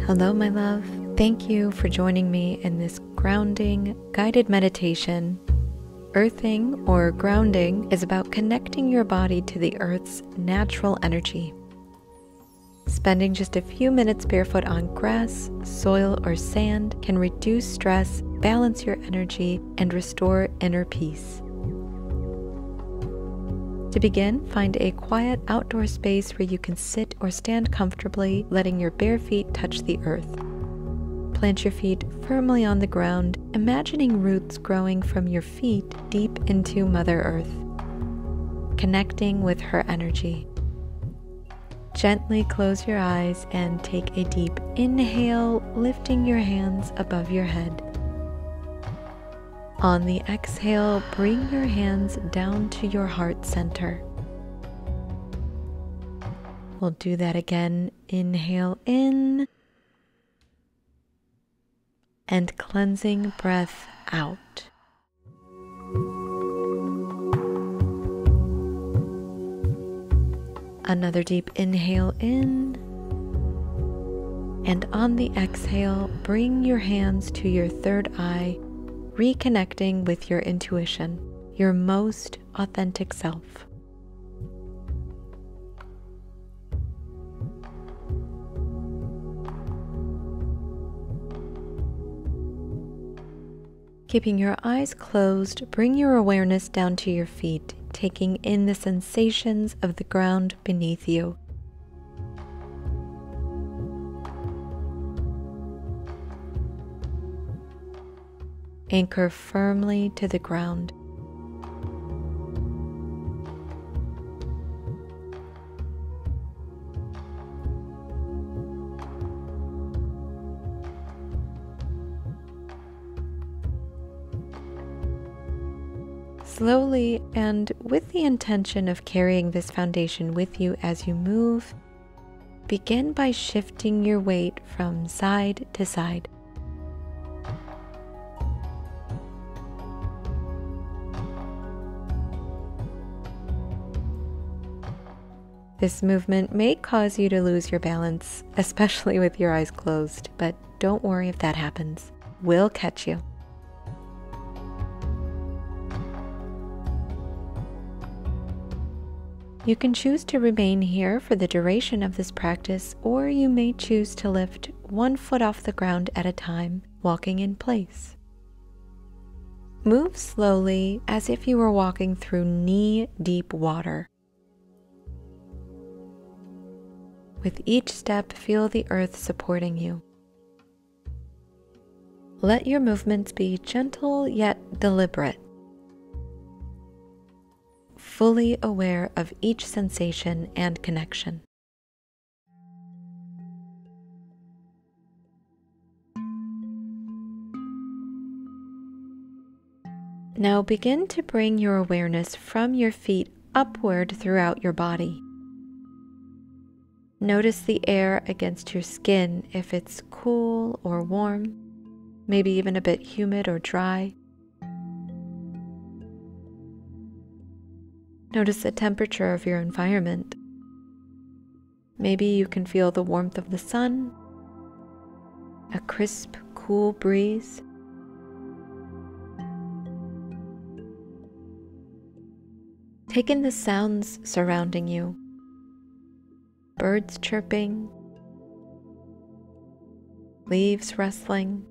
Hello, my love. Thank you for joining me in this grounding, guided meditation. Earthing or grounding is about connecting your body to the earth's natural energy. Spending just a few minutes barefoot on grass, soil, or sand can reduce stress, balance your energy, and restore inner peace. To begin, find a quiet outdoor space where you can sit or stand comfortably, letting your bare feet touch the earth. Plant your feet firmly on the ground, imagining roots growing from your feet deep into Mother Earth, connecting with her energy. Gently close your eyes and take a deep inhale, lifting your hands above your head. On the exhale, bring your hands down to your heart center. We'll do that again. Inhale in and cleansing breath out. Another deep inhale in, and on the exhale, bring your hands to your third eye, reconnecting with your intuition, your most authentic self. Keeping your eyes closed, bring your awareness down to your feet, taking in the sensations of the ground beneath you. Anchor firmly to the ground. Slowly, and with the intention of carrying this foundation with you as you move, begin by shifting your weight from side to side. This movement may cause you to lose your balance, especially with your eyes closed, but don't worry if that happens. We'll catch you. You can choose to remain here for the duration of this practice, or you may choose to lift one foot off the ground at a time, walking in place. Move slowly as if you were walking through knee-deep water. With each step, feel the earth supporting you. Let your movements be gentle yet deliberate, fully aware of each sensation and connection. Now begin to bring your awareness from your feet upward throughout your body. Notice the air against your skin, if it's cool or warm, maybe even a bit humid or dry. Notice the temperature of your environment. Maybe you can feel the warmth of the sun, a crisp, cool breeze. Take in the sounds surrounding you. Birds chirping, leaves rustling.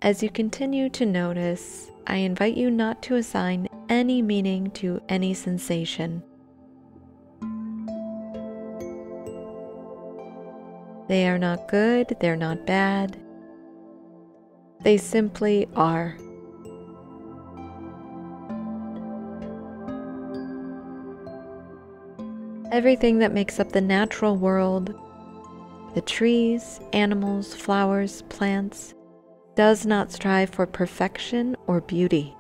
As you continue to notice, I invite you not to assign any meaning to any sensation. They are not good, they're not bad. They simply are. Everything that makes up the natural world, the trees, animals, flowers, plants, does not strive for perfection or beauty.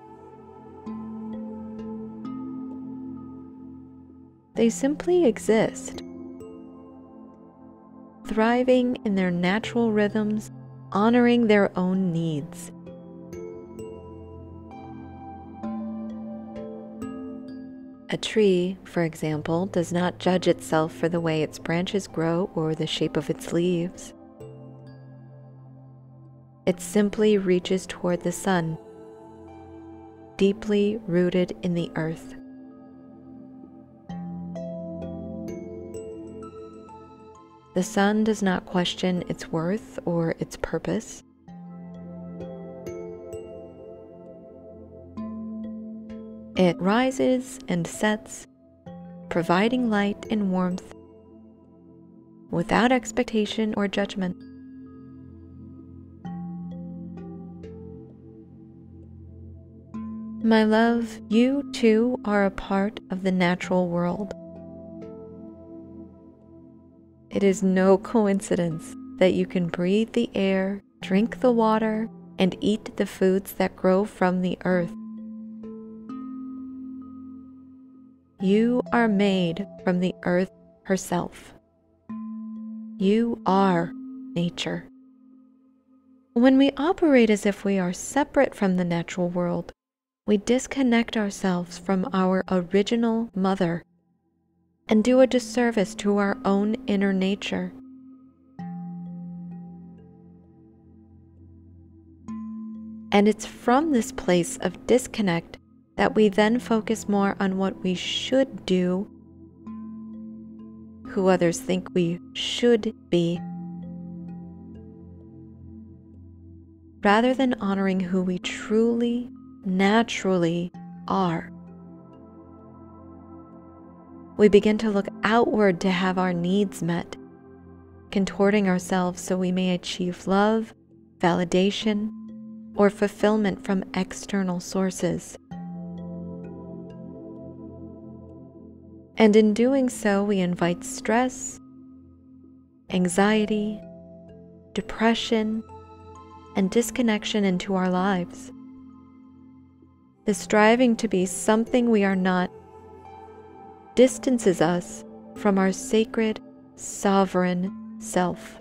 They simply exist, thriving in their natural rhythms, honoring their own needs. A tree, for example, does not judge itself for the way its branches grow or the shape of its leaves. It simply reaches toward the sun, deeply rooted in the earth. The sun does not question its worth or its purpose. It rises and sets, providing light and warmth without expectation or judgment. My love, you too are a part of the natural world. It is no coincidence that you can breathe the air, drink the water, and eat the foods that grow from the earth. You are made from the earth herself. You are nature. When we operate as if we are separate from the natural world, we disconnect ourselves from our original mother and do a disservice to our own inner nature. And it's from this place of disconnect that we then focus more on what we should do, who others think we should be, rather than honoring who we truly, naturally are. We begin to look outward to have our needs met, contorting ourselves so we may achieve love, validation, or fulfillment from external sources. And in doing so, we invite stress, anxiety, depression, and disconnection into our lives. The striving to be something we are not distances us from our sacred, sovereign self.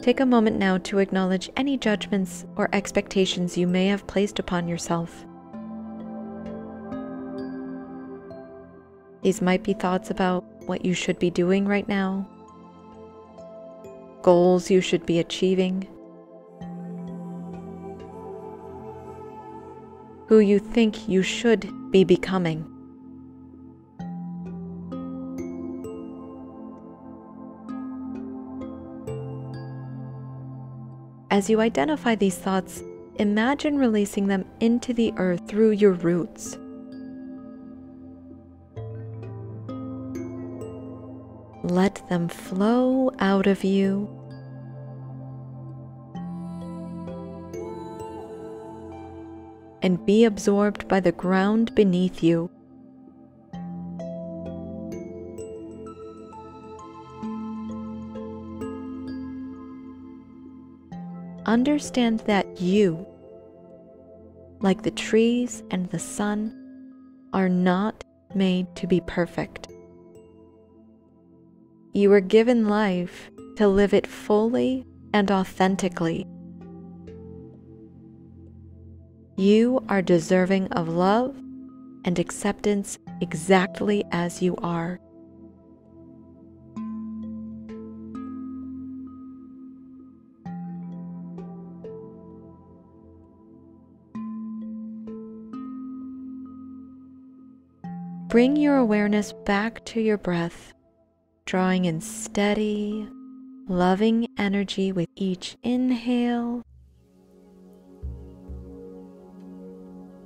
Take a moment now to acknowledge any judgments or expectations you may have placed upon yourself. These might be thoughts about what you should be doing right now, goals you should be achieving, who you think you should be becoming. As you identify these thoughts, imagine releasing them into the earth through your roots. Let them flow out of you and be absorbed by the ground beneath you. Understand that you, like the trees and the sun, are not made to be perfect. You were given life to live it fully and authentically. You are deserving of love and acceptance exactly as you are. Bring your awareness back to your breath, drawing in steady, loving energy with each inhale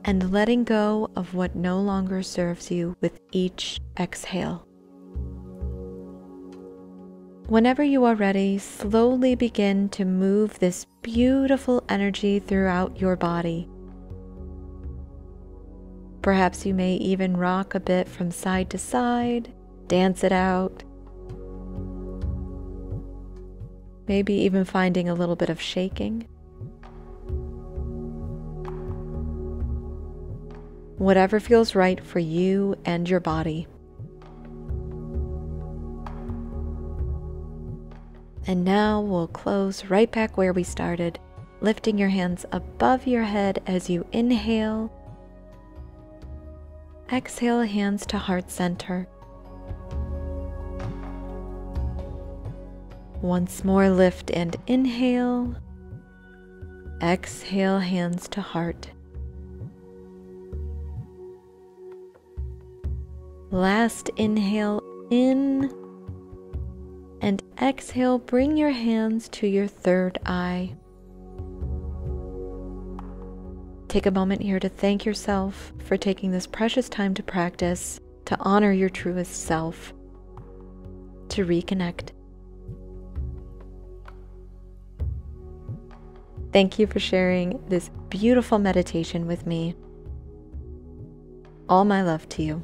and letting go of what no longer serves you with each exhale. Whenever you are ready, slowly begin to move this beautiful energy throughout your body. Perhaps you may even rock a bit from side to side, dance it out. Maybe even finding a little bit of shaking. Whatever feels right for you and your body. And now we'll close right back where we started, lifting your hands above your head as you inhale. Exhale, hands to heart center. Once more, lift and inhale. Exhale, hands to heart. Last inhale in, and exhale, bring your hands to your third eye. Take a moment here to thank yourself for taking this precious time to practice, to honor your truest self, to reconnect. Thank you for sharing this beautiful meditation with me. All my love to you.